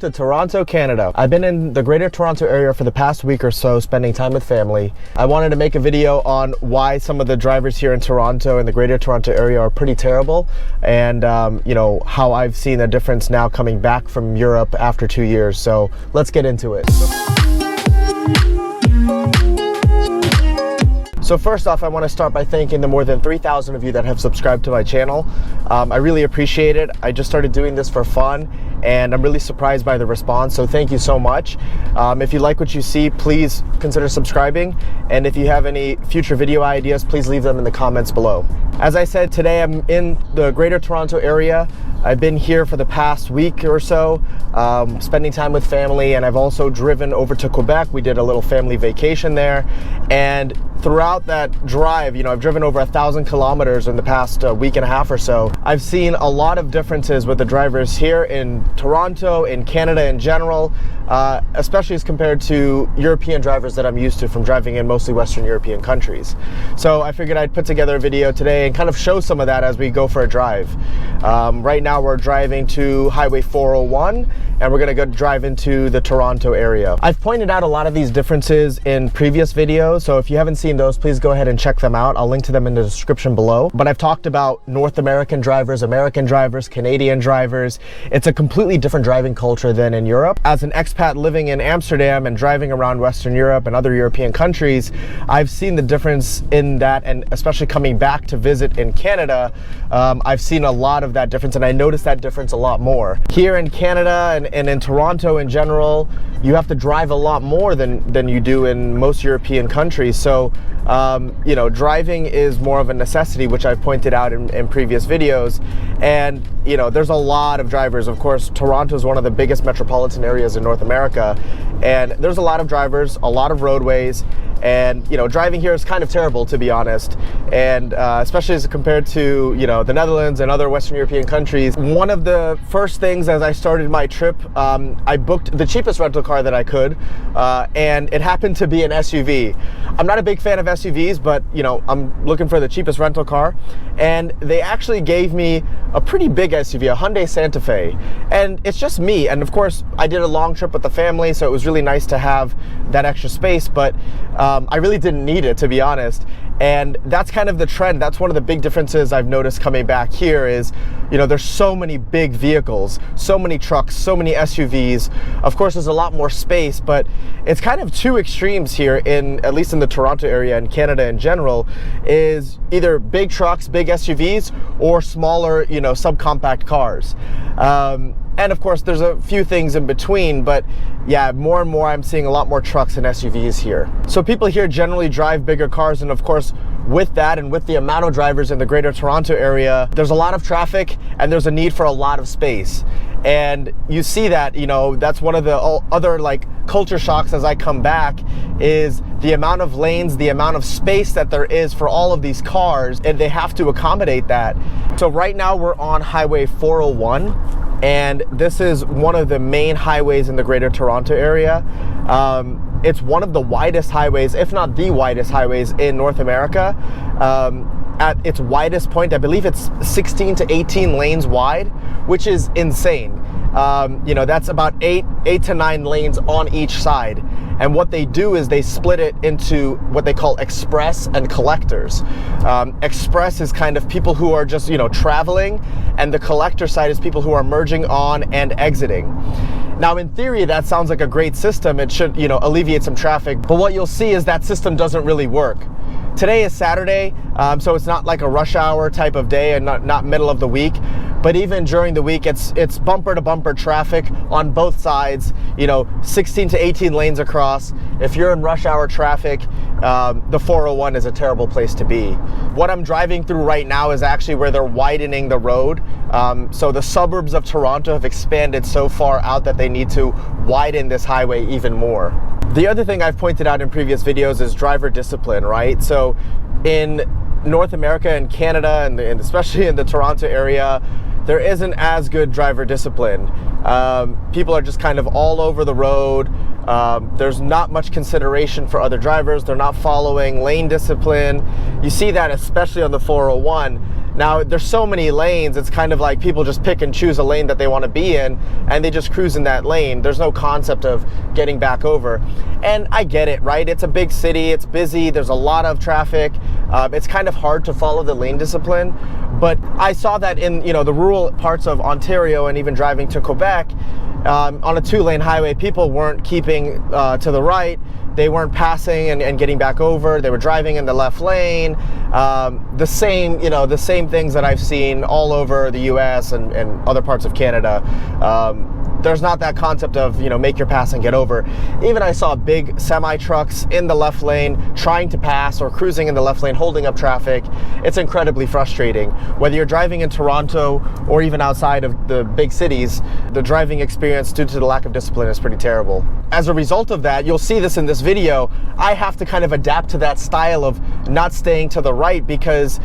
to Toronto, Canada. I've been in the Greater Toronto area for the past week or so, spending time with family. I wanted to make a video on why some of the drivers here in Toronto and the Greater Toronto area are pretty terrible, and you know, how I've seen a difference now coming back from Europe after 2 years. So let's get into it. So first off, I want to start by thanking the more than 3,000 of you that have subscribed to my channel. I really appreciate it. I just started doing this for fun, and I'm really surprised by the response, so thank you so much. If you like what you see, please consider subscribing, and if you have any future video ideas, please leave them in the comments below. As I said, today I'm in the Greater Toronto area. I've been here for the past week or so, spending time with family, and I've also driven over to Quebec. We did a little family vacation there, and throughout that drive, you know, I've driven over 1,000 kilometers in the past week and a half or so. I've seen a lot of differences with the drivers here in Toronto, in Canada in general, especially as compared to European drivers that I'm used to from driving in mostly Western European countries. So I figured I'd put together a video today and kind of show some of that as we go for a drive. Right now we're driving to Highway 401, and we're gonna go drive into the Toronto area. I've pointed out a lot of these differences in previous videos, so if you haven't seen those, please go ahead and check them out. I'll link to them in the description below. But I've talked about North American drivers, American drivers, Canadian drivers. It's a completely different driving culture than in Europe. As an expat living in Amsterdam and driving around Western Europe and other European countries, I've seen the difference in that, and especially coming back to visit in Canada, I've seen a lot of that difference, and I noticed that difference a lot more. Here in Canada and in Toronto in general, you have to drive a lot more than you do in most European countries. So you know, driving is more of a necessity, which I've pointed out in previous videos. And you know, there's a lot of drivers. Of course, Toronto is one of the biggest metropolitan areas in North America, and there's a lot of drivers, a lot of roadways, and you know, driving here is kind of terrible, to be honest, and especially as compared to, you know, the Netherlands and other Western European countries. One of the first things as I started my trip, I booked the cheapest rental car that I could, and it happened to be an SUV. I'm not a big fan of SUVs, but you know, I'm looking for the cheapest rental car, and they actually gave me a pretty big SUV, a Hyundai Santa Fe, and it's just me. And of course, I did a long trip with the family, so it was really nice to have that extra space, but I really didn't need it, to be honest. And that's kind of the trend. That's one of the big differences I've noticed coming back here is, you know, there's so many big vehicles, so many trucks, so many SUVs. Of course, there's a lot more space, but it's kind of two extremes here, at least in the Toronto area and Canada in general, is either big trucks, big SUVs, or smaller, you know, subcompact cars. And of course, there's a few things in between, but yeah, more and more I'm seeing a lot more trucks and SUVs here. So people here generally drive bigger cars, and of course, with that and with the amount of drivers in the Greater Toronto area, there's a lot of traffic and there's a need for a lot of space. And you see that, you know, that's one of the other like culture shocks as I come back, is the amount of lanes, the amount of space that there is for all of these cars, and they have to accommodate that. So right now we're on Highway 401. And this is one of the main highways in the Greater Toronto area. It's one of the widest highways, if not the widest highways in North America. At its widest point, I believe it's 16 to 18 lanes wide, which is insane. You know, that's about eight to 9 lanes on each side. And what they do is they split it into what they call express and collectors. Express is kind of people who are just, you know, traveling, and the collector side is people who are merging on and exiting. Now, in theory, that sounds like a great system. It should, you know, alleviate some traffic, but what you'll see is that system doesn't really work. Today is Saturday, so it's not like a rush hour type of day and not middle of the week. But even during the week, it's bumper to bumper traffic on both sides, you know, 16 to 18 lanes across. If you're in rush hour traffic, the 401 is a terrible place to be. What I'm driving through right now is actually where they're widening the road. So the suburbs of Toronto have expanded so far out that they need to widen this highway even more. The other thing I've pointed out in previous videos is driver discipline, right? So in North America and Canada, and especially in the Toronto area, there isn't as good driver discipline. People are just kind of all over the road. There's not much consideration for other drivers. They're not following lane discipline. You see that especially on the 401. Now, there's so many lanes, it's kind of like people just pick and choose a lane that they want to be in, and they just cruise in that lane. There's no concept of getting back over. And I get it, right? It's a big city, it's busy, there's a lot of traffic. It's kind of hard to follow the lane discipline. But I saw that in, you know, the rural parts of Ontario and even driving to Quebec, on a 2-lane highway, people weren't keeping to the right. They weren't passing and getting back over. They were driving in the left lane. The same things that I've seen all over the US and other parts of Canada. There's not that concept of, you know, make your pass and get over. Even I saw big semi trucks in the left lane trying to pass or cruising in the left lane, holding up traffic. It's incredibly frustrating. Whether you're driving in Toronto or even outside of the big cities, the driving experience due to the lack of discipline is pretty terrible. As a result of that, you'll see this in this video, I have to kind of adapt to that style of not staying to the right because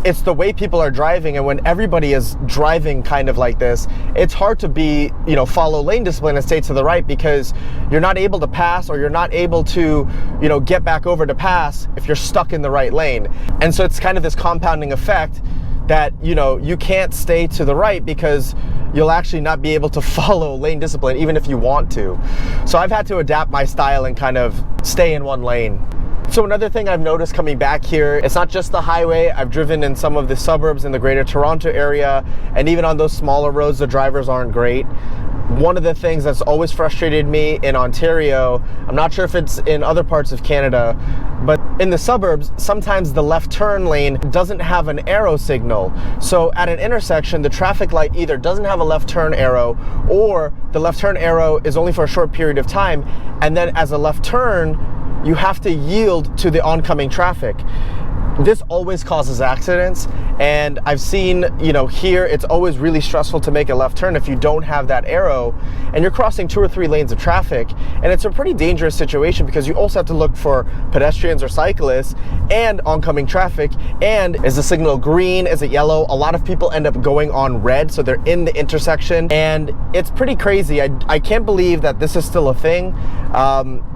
it's the way people are driving, and when everybody is driving kind of like this, it's hard to be, you know, follow lane discipline and stay to the right because you're not able to pass or you're not able to, you know, get back over to pass if you're stuck in the right lane. And so it's kind of this compounding effect that, you know, you can't stay to the right because you'll actually not be able to follow lane discipline even if you want to. So I've had to adapt my style and kind of stay in one lane. So another thing I've noticed coming back here, it's not just the highway. I've driven in some of the suburbs in the greater Toronto area, and even on those smaller roads, the drivers aren't great. One of the things that's always frustrated me in Ontario, I'm not sure if it's in other parts of Canada, but in the suburbs, sometimes the left turn lane doesn't have an arrow signal. So at an intersection, the traffic light either doesn't have a left turn arrow, or the left turn arrow is only for a short period of time, and then as a left turn, you have to yield to the oncoming traffic. This always causes accidents, and I've seen, you know, here it's always really stressful to make a left turn if you don't have that arrow and you're crossing 2 or 3 lanes of traffic, and it's a pretty dangerous situation because you also have to look for pedestrians or cyclists and oncoming traffic. And is the signal green? Is it yellow? A lot of people end up going on red, so they're in the intersection, and it's pretty crazy. I can't believe that this is still a thing.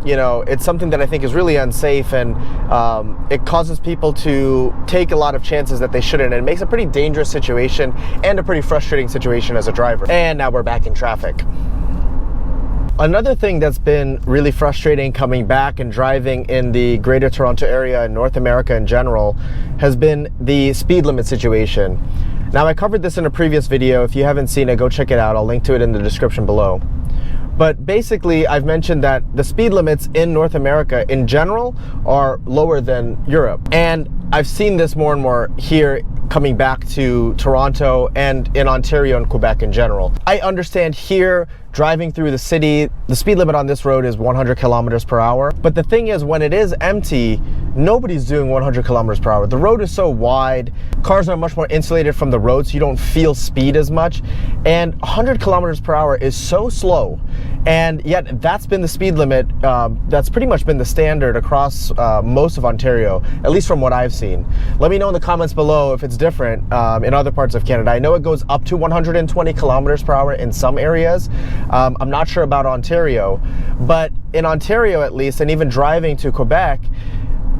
You know, it's something that I think is really unsafe, and it causes people to take a lot of chances that they shouldn't, and it makes a pretty dangerous situation and a pretty frustrating situation as a driver. And now we're back in traffic. Another thing that's been really frustrating coming back and driving in the greater Toronto area and North America in general has been the speed limit situation. Now, I covered this in a previous video. If you haven't seen it, go check it out. I'll link to it in the description below. But basically, I've mentioned that the speed limits in North America in general are lower than Europe. And I've seen this more and more here coming back to Toronto and in Ontario and Quebec in general. I understand here, driving through the city, the speed limit on this road is 100 kilometers per hour. But the thing is, when it is empty, nobody's doing 100 kilometers per hour. The road is so wide, cars are much more insulated from the road, so you don't feel speed as much. And 100 kilometers per hour is so slow. And yet that's been the speed limit, that's pretty much been the standard across most of Ontario, at least from what I've seen. Let me know in the comments below if it's different in other parts of Canada. I know it goes up to 120 kilometers per hour in some areas. I'm not sure about Ontario, but in Ontario at least, and even driving to Quebec,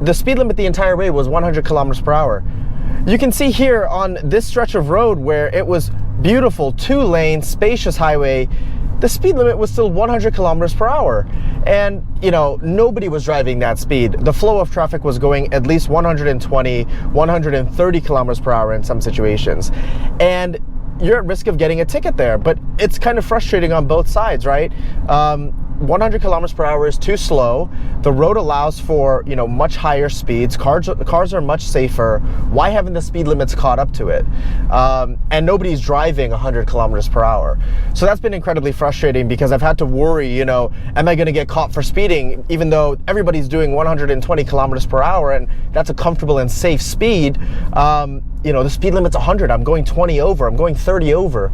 the speed limit the entire way was 100 kilometers per hour. You can see here on this stretch of road where it was beautiful, 2-lane, spacious highway, the speed limit was still 100 kilometers per hour. And, you know, nobody was driving that speed. The flow of traffic was going at least 120, 130 kilometers per hour in some situations. And you're at risk of getting a ticket there, but it's kind of frustrating on both sides, right? 100 kilometers per hour is too slow. The road allows for, you know, much higher speeds. Cars are much safer. Why haven't the speed limits caught up to it? And nobody's driving 100 kilometers per hour. So that's been incredibly frustrating because I've had to worry, you know, am I going to get caught for speeding, even though everybody's doing 120 kilometers per hour and that's a comfortable and safe speed. You know, the speed limit's 100, I'm going 20 over, I'm going 30 over.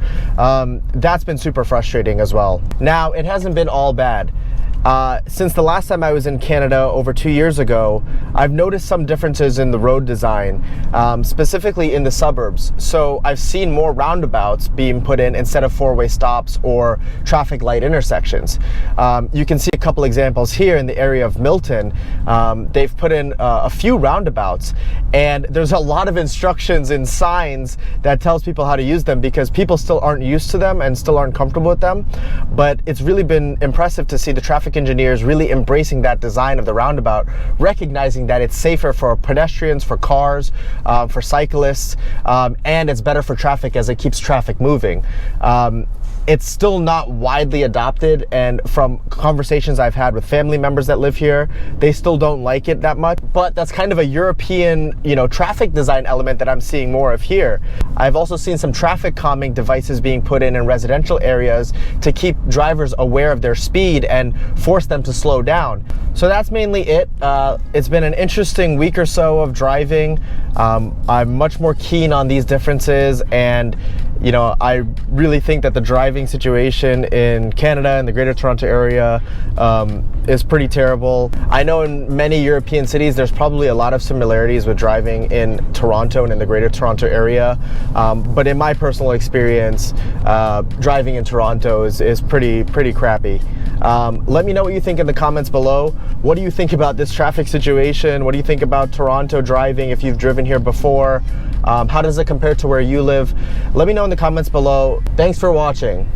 That's been super frustrating as well. Now, it hasn't been all bad. Since the last time I was in Canada over 2 years ago, I've noticed some differences in the road design, specifically in the suburbs. So I've seen more roundabouts being put in instead of four-way stops or traffic light intersections. You can see a couple examples here in the area of Milton. They've put in a few roundabouts, and there's a lot of instructions and signs that tells people how to use them because people still aren't used to them and still aren't comfortable with them. But it's really been impressive to see the traffic engineers really embracing that design of the roundabout, recognizing that it's safer for pedestrians, for cars, for cyclists, and it's better for traffic as it keeps traffic moving. It's still not widely adopted, and from conversations I've had with family members that live here, they still don't like it that much. But that's kind of a European, traffic design element that I'm seeing more of here. I've also seen some traffic calming devices being put in residential areas to keep drivers aware of their speed and force them to slow down. So that's mainly it. It's been an interesting week or so of driving. I'm much more keen on these differences, and I really think that the driving situation in Canada and the Greater Toronto area is pretty terrible. I know in many European cities there's probably a lot of similarities with driving in Toronto and in the Greater Toronto area, but in my personal experience, driving in Toronto is pretty crappy. Let me know what you think in the comments below. What do you think about this traffic situation? What do you think about Toronto driving if you've driven here before? How does it compare to where you live? Let me know in the comments below. Thanks for watching.